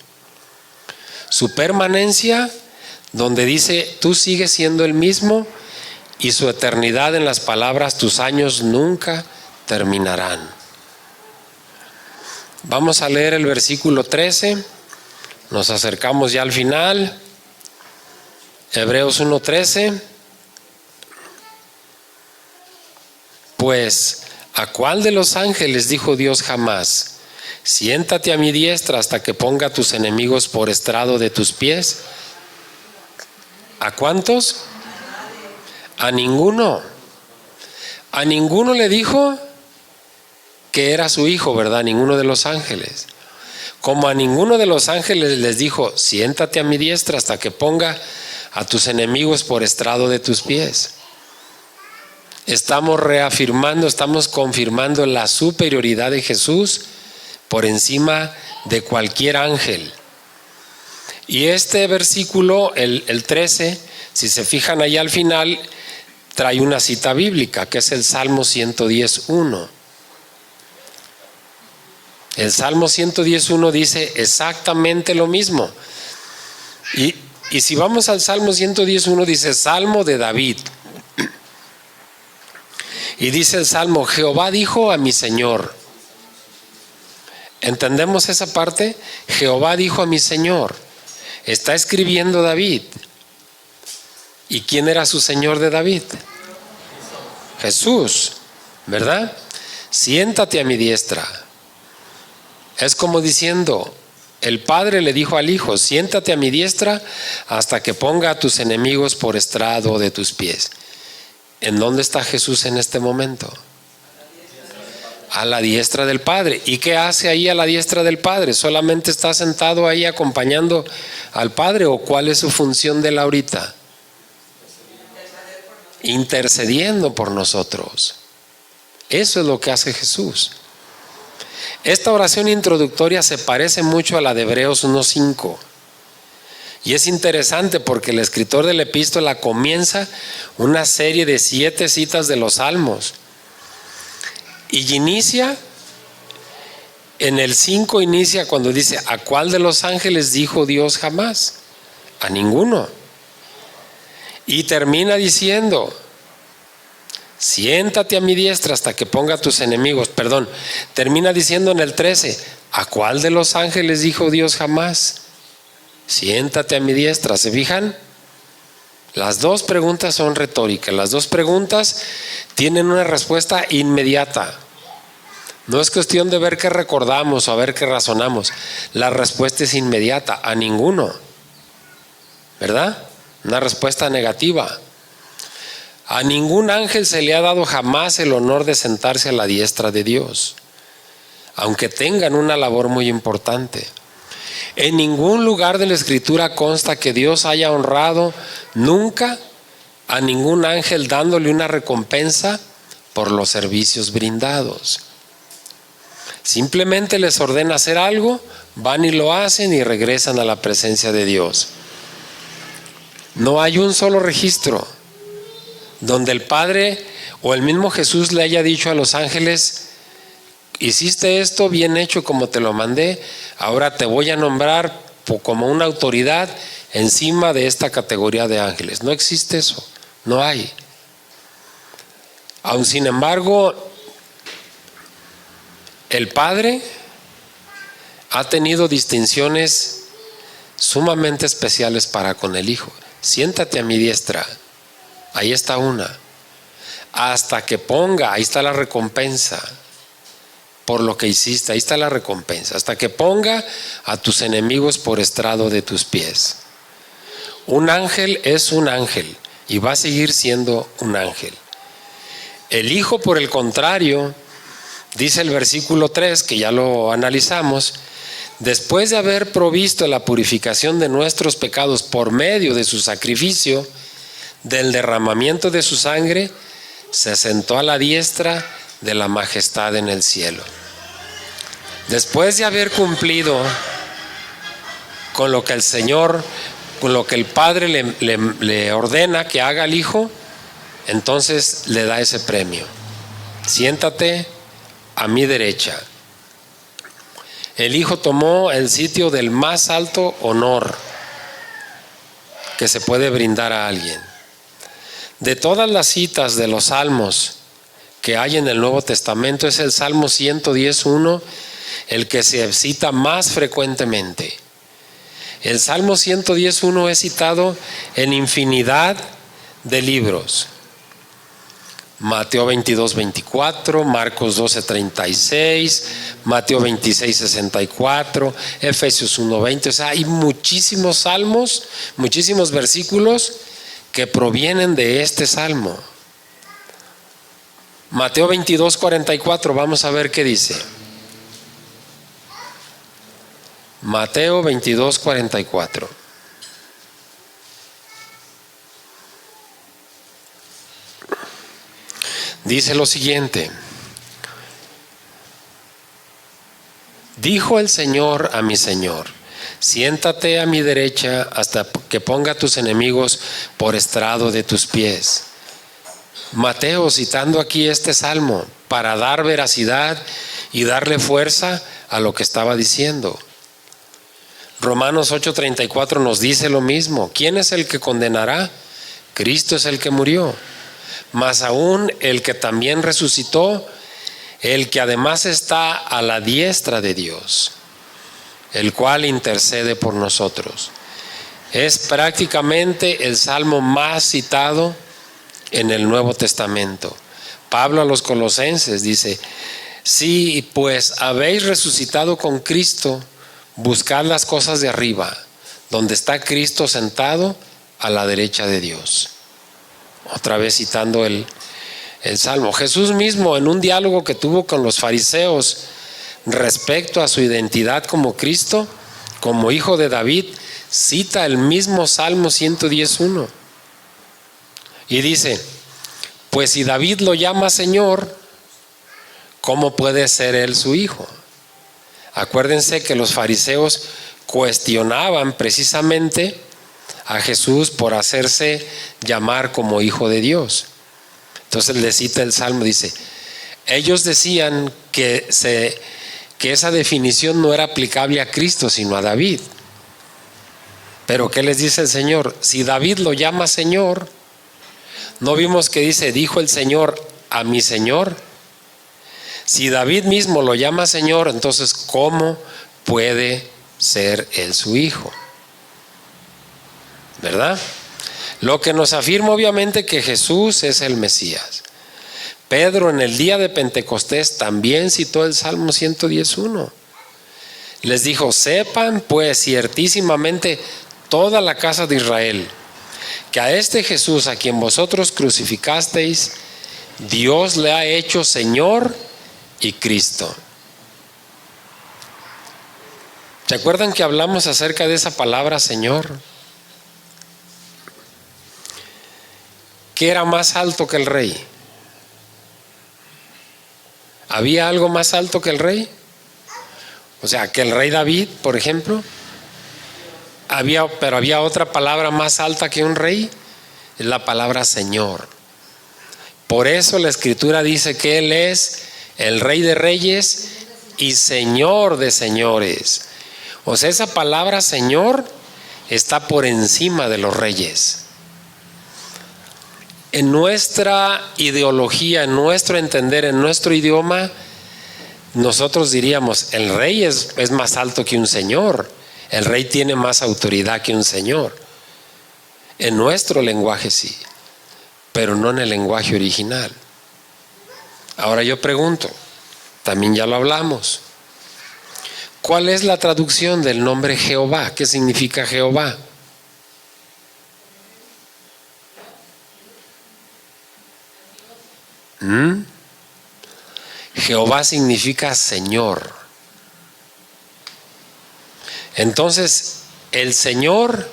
Su permanencia, donde dice tú sigues siendo el mismo, y su eternidad en las palabras tus años nunca terminarán. Vamos a leer el versículo 13, nos acercamos ya al final. Hebreos 1:13. Pues, ¿a cuál de los ángeles dijo Dios jamás: siéntate a mi diestra hasta que ponga a tus enemigos por estrado de tus pies? ¿A cuántos? A ninguno. A ninguno le dijo que era su hijo, ¿verdad? A ninguno de los ángeles. Como a ninguno de los ángeles les dijo: siéntate a mi diestra hasta que ponga a tus enemigos por estrado de tus pies. estamos reafirmando, estamos confirmando la superioridad de Jesús por encima de cualquier ángel. Y este versículo, el 13, si se fijan ahí al final, trae una cita bíblica, que es el Salmo 110:1. El Salmo 110:1 dice exactamente lo mismo. Y si vamos al Salmo 110:1, dice Salmo de David. Y dice el Salmo: Jehová dijo a mi Señor. ¿Entendemos esa parte? Jehová dijo a mi Señor. Está escribiendo David. ¿Y quién era su Señor de David? Jesús, ¿verdad? Siéntate a mi diestra. Es como diciendo, el Padre le dijo al Hijo: siéntate a mi diestra hasta que ponga a tus enemigos por estrado de tus pies. ¿En dónde está Jesús en este momento? A la diestra del Padre. ¿Y qué hace ahí a la diestra del Padre? ¿Solamente está sentado ahí acompañando al Padre, o cuál es su función de él ahorita? Intercediendo por nosotros. Eso es lo que hace Jesús. Esta oración introductoria se parece mucho a la de Hebreos 1:5. Y es interesante porque el escritor de la epístola comienza una serie de 7 citas de los salmos. Y inicia, en el 5 inicia cuando dice: ¿a cuál de los ángeles dijo Dios jamás? A ninguno. Y termina diciendo: siéntate a mi diestra hasta que ponga a tus enemigos. Perdón, termina diciendo en el 13: ¿a cuál de los ángeles dijo Dios jamás? Siéntate a mi diestra. ¿Se fijan? Las dos preguntas son retóricas. Las dos preguntas tienen una respuesta inmediata. No es cuestión de ver qué recordamos o a ver qué razonamos. La respuesta es inmediata: a ninguno. ¿Verdad? Una respuesta negativa. A ningún ángel se le ha dado jamás el honor de sentarse a la diestra de Dios, aunque tengan una labor muy importante. En ningún lugar de la Escritura consta que Dios haya honrado nunca a ningún ángel dándole una recompensa por los servicios brindados. Simplemente les ordena hacer algo, van y lo hacen y regresan a la presencia de Dios. No hay un solo registro donde el Padre o el mismo Jesús le haya dicho a los ángeles: hiciste esto, bien hecho como te lo mandé, ahora te voy a nombrar como una autoridad encima de esta categoría de ángeles. No existe eso, no hay. Aun sin embargo, el Padre ha tenido distinciones sumamente especiales para con el Hijo. Siéntate a mi diestra. Ahí está una. Hasta que ponga, ahí está la recompensa por lo que hiciste, ahí está la recompensa. Hasta que ponga a tus enemigos por estrado de tus pies. Un ángel es un ángel y va a seguir siendo un ángel. El Hijo, por el contrario, dice el versículo 3, que ya lo analizamos: después de haber provisto la purificación de nuestros pecados por medio de su sacrificio, del derramamiento de su sangre, se sentó a la diestra de la majestad en el cielo. Después de haber cumplido con lo que el Señor, con lo que el Padre le ordena que haga al Hijo, entonces le da ese premio: siéntate a mi derecha. El Hijo tomó el sitio del más alto honor que se puede brindar a alguien. De todas las citas de los salmos que hay en el Nuevo Testamento, es el Salmo 110:1 el que se cita más frecuentemente. El Salmo 110:1 es citado en infinidad de libros. Mateo 22:24, Marcos 12:36, Mateo 26:64, Efesios 1:20. O sea, hay muchísimos salmos, muchísimos versículos que provienen de este salmo. Mateo 22:44, vamos a ver qué dice. Mateo 22:44. Dice lo siguiente: dijo el Señor a mi Señor, siéntate a mi derecha hasta que ponga a tus enemigos por estrado de tus pies. Mateo, citando aquí este salmo para dar veracidad y darle fuerza a lo que estaba diciendo. Romanos 8:34 nos dice lo mismo. ¿Quién es el que condenará? Cristo es el que murió, mas aún el que también resucitó, el que además está a la diestra de Dios, el cual intercede por nosotros. Es prácticamente el salmo más citado en el Nuevo Testamento. Pablo a los Colosenses dice: si pues habéis resucitado con Cristo, buscad las cosas de arriba, donde está Cristo sentado a la derecha de Dios. Otra vez citando el Salmo. Jesús mismo, en un diálogo que tuvo con los fariseos respecto a su identidad como Cristo, como hijo de David, cita el mismo Salmo 110:1 y dice: pues si David lo llama Señor, ¿cómo puede ser él su hijo? Acuérdense que los fariseos cuestionaban precisamente a Jesús por hacerse llamar como hijo de Dios. Entonces le cita el Salmo, dice: ellos decían que esa definición no era aplicable a Cristo, sino a David. Pero ¿qué les dice el Señor? Si David lo llama Señor, ¿no vimos que dice: dijo el Señor a mi Señor? Si David mismo lo llama Señor, entonces ¿cómo puede ser él su hijo? ¿Verdad? Lo que nos afirma obviamente que Jesús es el Mesías. Pedro en el día de Pentecostés también citó el Salmo 110:1. Les dijo: sepan pues ciertísimamente toda la casa de Israel, que a este Jesús a quien vosotros crucificasteis, Dios le ha hecho Señor y Cristo. ¿Se acuerdan que hablamos acerca de esa palabra Señor? ¿Qué era más alto que el rey? ¿Había algo más alto que el rey? O sea, que el rey David, por ejemplo. Pero había otra palabra más alta que un rey, es la palabra Señor. Por eso la Escritura dice que Él es el Rey de Reyes y Señor de Señores. O sea, esa palabra Señor está por encima de los reyes. En nuestra ideología, en nuestro entender, en nuestro idioma, nosotros diríamos: el rey es más alto que un señor. El rey tiene más autoridad que un señor. En nuestro lenguaje sí, pero no en el lenguaje original. Ahora yo pregunto, también ya lo hablamos, ¿cuál es la traducción del nombre Jehová? ¿Qué significa Jehová? Jehová significa Señor. Entonces, el Señor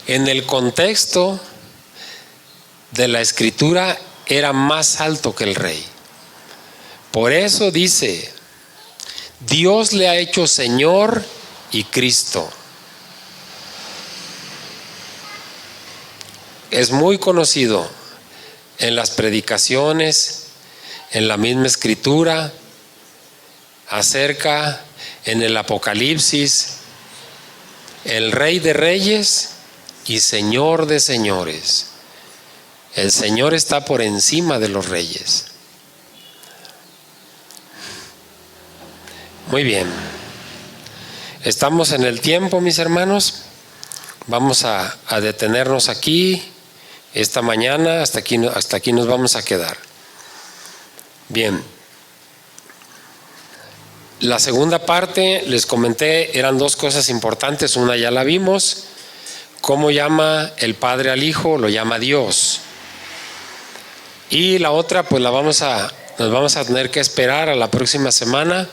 en el contexto de la Escritura era más alto que el rey. Por eso dice: Dios le ha hecho Señor y Cristo. Es muy conocido en las predicaciones, en la misma Escritura, acerca en el Apocalipsis, el Rey de Reyes y Señor de Señores. El Señor está por encima de los reyes. Muy bien. Estamos en el tiempo, mis hermanos. Vamos a detenernos aquí esta mañana. Hasta aquí nos vamos a quedar. Bien. La segunda parte, les comenté, eran dos cosas importantes. Una ya la vimos: cómo llama el Padre al Hijo, lo llama Dios. Y la otra, pues nos vamos a tener que esperar a la próxima semana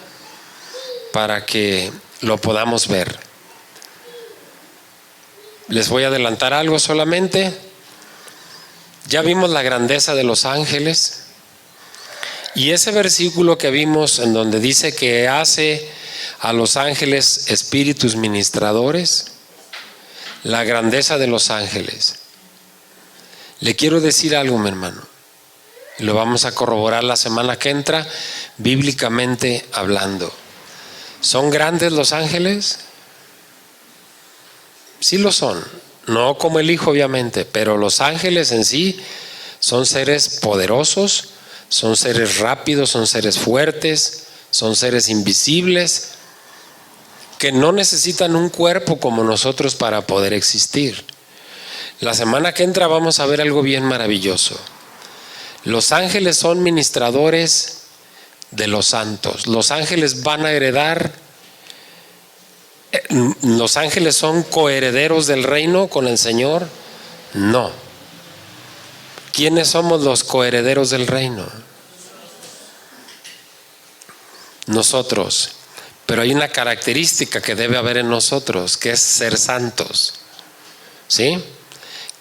para que lo podamos ver. Les voy a adelantar algo solamente. Ya vimos la grandeza de los ángeles, Y ese versículo que vimos en donde dice que hace a los ángeles espíritus ministradores, la grandeza de los ángeles. Le quiero decir algo, mi hermano. Lo vamos a corroborar la semana que entra, bíblicamente hablando. ¿Son grandes los ángeles? Sí lo son. No como el Hijo, obviamente, pero los ángeles en sí son seres poderosos, son seres rápidos, son seres fuertes, son seres invisibles, que no necesitan un cuerpo como nosotros para poder existir. La semana que entra vamos a ver algo bien maravilloso. Los ángeles son ministradores de los santos. Los ángeles van a heredar, los ángeles son coherederos del reino con el Señor. No. ¿Quiénes somos los coherederos del reino? Nosotros. Pero hay una característica que debe haber en nosotros, que es ser santos. ¿Sí?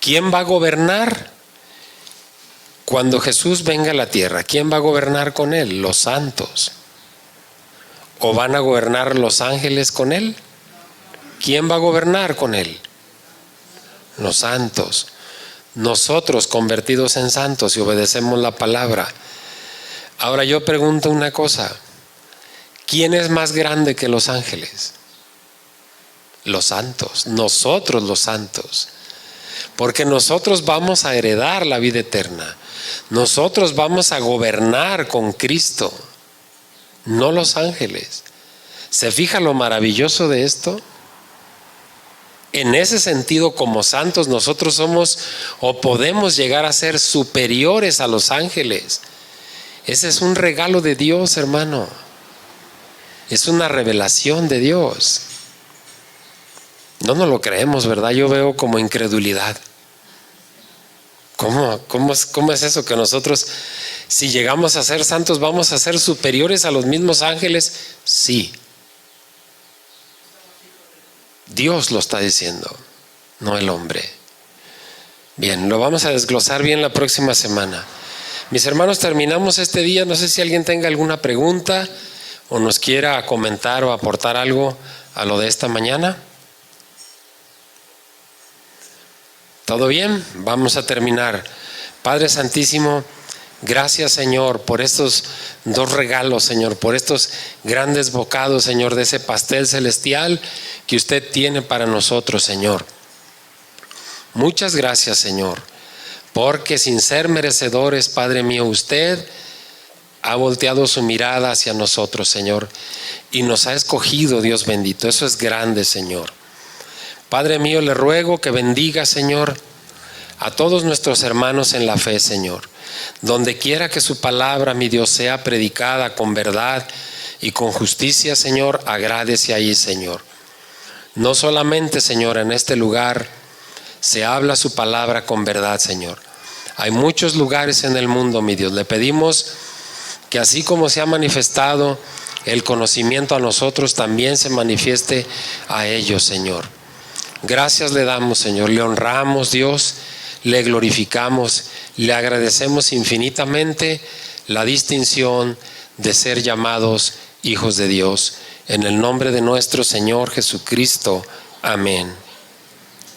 ¿Quién va a gobernar cuando Jesús venga a la tierra? ¿Quién va a gobernar con Él? Los santos. ¿O van a gobernar los ángeles con Él? ¿Quién va a gobernar con Él? Los santos. Nosotros convertidos en santos y obedecemos la palabra. Ahora yo pregunto una cosa. ¿Quién es más grande que los ángeles? Los santos. Nosotros los santos. Porque nosotros vamos a heredar la vida eterna. Nosotros vamos a gobernar con Cristo, no los ángeles. ¿Se fija lo maravilloso de esto? En ese sentido, como santos, nosotros somos o podemos llegar a ser superiores a los ángeles. Ese es un regalo de Dios, hermano. Es una revelación de Dios. No nos lo creemos, ¿verdad? Yo veo como incredulidad. ¿Cómo es eso que nosotros, si llegamos a ser santos, vamos a ser superiores a los mismos ángeles? Sí. Dios lo está diciendo, no el hombre. Bien, lo vamos a desglosar bien la próxima semana. Mis hermanos, terminamos este día. No sé si alguien tenga alguna pregunta o nos quiera comentar o aportar algo a lo de esta mañana. ¿Todo bien? Vamos a terminar. Padre Santísimo, gracias, Señor, por estos dos regalos, Señor, por estos grandes bocados, Señor, de ese pastel celestial que usted tiene para nosotros, Señor. Muchas gracias, Señor, porque sin ser merecedores, Padre mío, usted ha volteado su mirada hacia nosotros, Señor, y nos ha escogido, Dios bendito. Eso es grande, Señor. Padre mío, le ruego que bendiga, Señor, a todos nuestros hermanos en la fe, Señor. Donde quiera que su palabra, mi Dios, sea predicada con verdad y con justicia, Señor, agrádese ahí, Señor. No solamente, Señor, en este lugar se habla su palabra con verdad, Señor. Hay muchos lugares en el mundo, mi Dios. Le pedimos que así como se ha manifestado el conocimiento a nosotros, también se manifieste a ellos, Señor. Gracias le damos, Señor, le honramos, Dios, le glorificamos, le agradecemos infinitamente la distinción de ser llamados hijos de Dios. En el nombre de nuestro Señor Jesucristo. Amén.